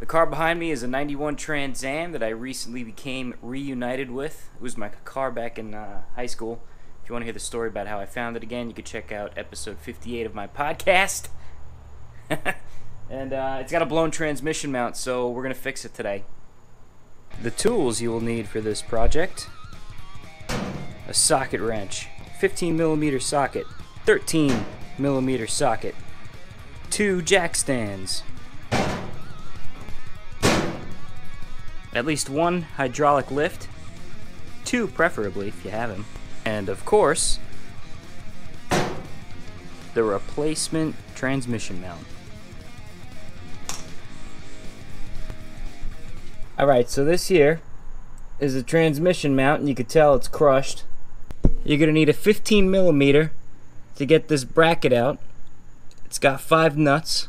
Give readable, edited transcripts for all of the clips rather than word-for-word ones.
The car behind me is a 91 Trans Am that I recently became reunited with. It was my car back in high school. If you want to hear the story about how I found it again, you can check out episode 58 of my podcast. And it's got a blown transmission mount, so we're going to fix it today. The tools you will need for this project: a socket wrench, 15mm socket, 13mm socket, 2 jack stands, at least 1 hydraulic lift, 2 preferably if you have them, and of course, the replacement transmission mount. Alright, so this here is a transmission mount, and you can tell it's crushed. You're going to need a 15mm to get this bracket out. It's got 5 nuts,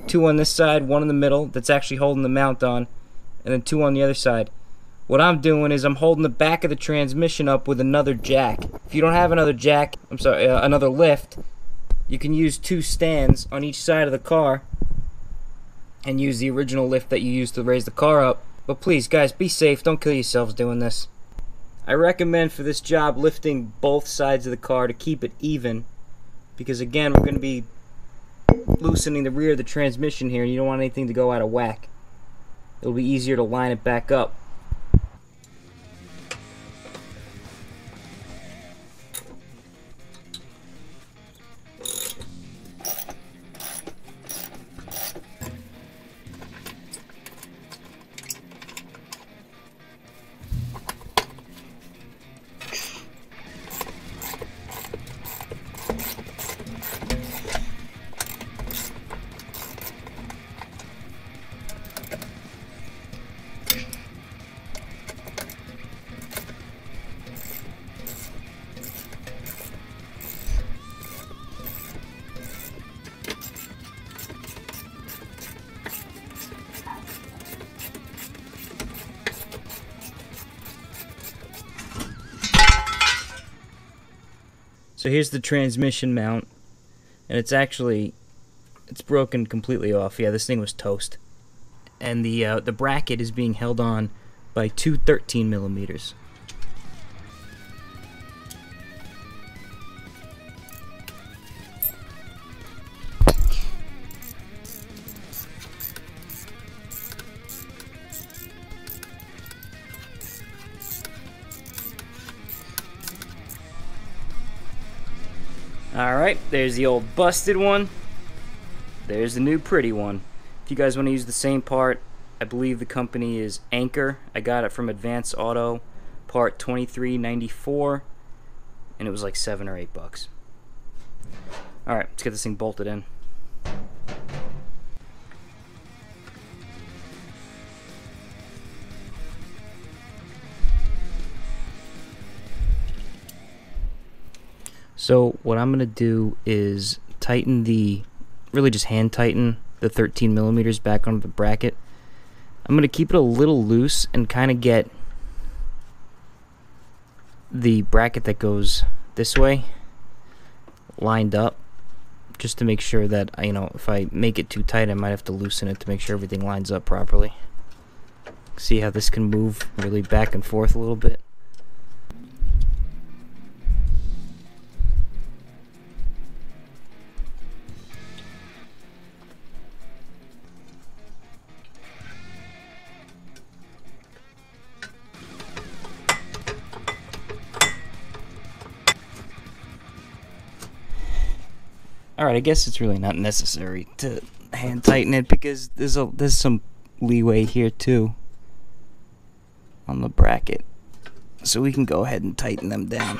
2 on this side, 1 in the middle that's actually holding the mount on, and then 2 on the other side. What I'm doing is I'm holding the back of the transmission up with another jack. If you don't have another jack, another lift, you can use 2 stands on each side of the car and use the original lift that you used to raise the car up. But please, guys, be safe. Don't kill yourselves doing this. I recommend for this job lifting both sides of the car to keep it even, because again, we're going to be loosening the rear of the transmission here, and you don't want anything to go out of whack. It'll be easier to line it back up. So here's the transmission mount, and it's broken completely off. Yeah, this thing was toast. And the bracket is being held on by 2 13mm. Alright, there's the old busted one. There's the new pretty one. If you guys want to use the same part, I believe the company is Anchor. I got it from Advance Auto, part 2394, and it was like $7 or $8. Alright, let's get this thing bolted in. So what I'm going to do is really just hand tighten the 13mm back onto the bracket. I'm going to keep it a little loose and kind of get the bracket that goes this way lined up, just to make sure that, if I make it too tight, I might have to loosen it to make sure everything lines up properly. See how this can move really back and forth a little bit? Alright, I guess it's really not necessary to hand tighten it, because there's some leeway here too on the bracket, so we can go ahead and tighten them down.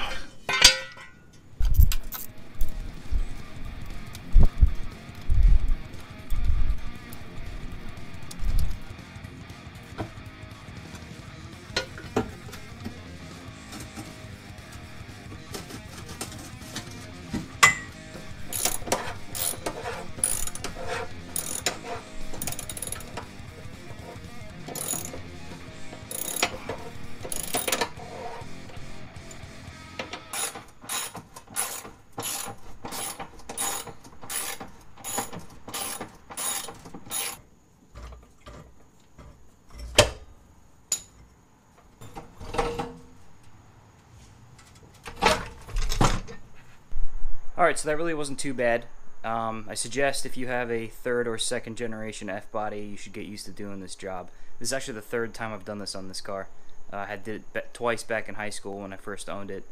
Alright, so that really wasn't too bad. I suggest if you have a third or second generation F-body, you should get used to doing this job. This is actually the third time I've done this on this car. I did it twice back in high school when I first owned it,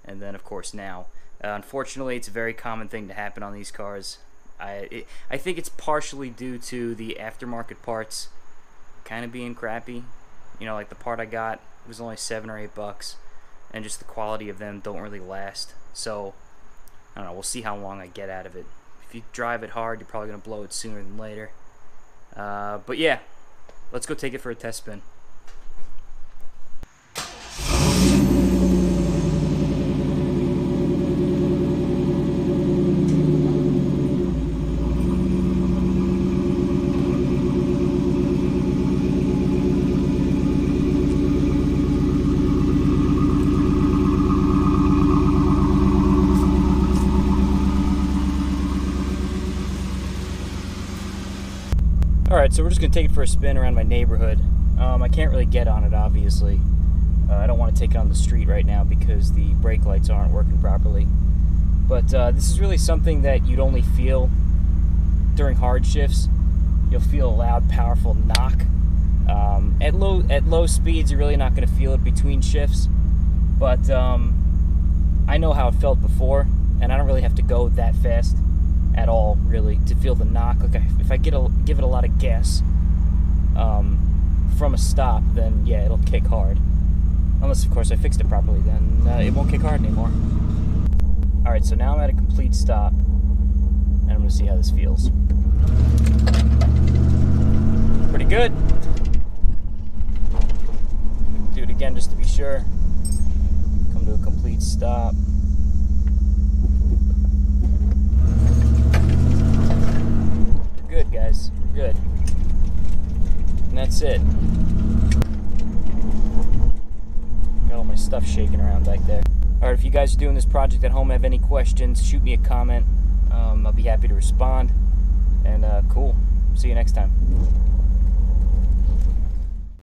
and then of course now. Unfortunately, it's a very common thing to happen on these cars. I think it's partially due to the aftermarket parts kind of being crappy. You know, like the part I got was only $7 or $8, and just the quality of them don't really last. So I don't know, we'll see how long I get out of it. If you drive it hard, you're probably going to blow it sooner than later. But yeah, let's go take it for a test spin. Alright, so we're just going to take it for a spin around my neighborhood. I can't really get on it, obviously. I don't want to take it on the street right now because the brake lights aren't working properly. But this is really something that you'd only feel during hard shifts. You'll feel a loud, powerful knock. At low speeds, you're really not going to feel it between shifts. But I know how it felt before, and I don't really have to go that fast at all, really, to feel the knock. Like if I give it a lot of gas from a stop, then yeah, it'll kick hard. Unless, of course, I fixed it properly, then it won't kick hard anymore. Alright, so now I'm at a complete stop, and I'm going to see how this feels. Pretty good. Do it again just to be sure. Come to a complete stop. Good, guys. Good. And that's it. Got all my stuff shaking around back there. Alright, if you guys are doing this project at home, have any questions, shoot me a comment. I'll be happy to respond. And cool. See you next time.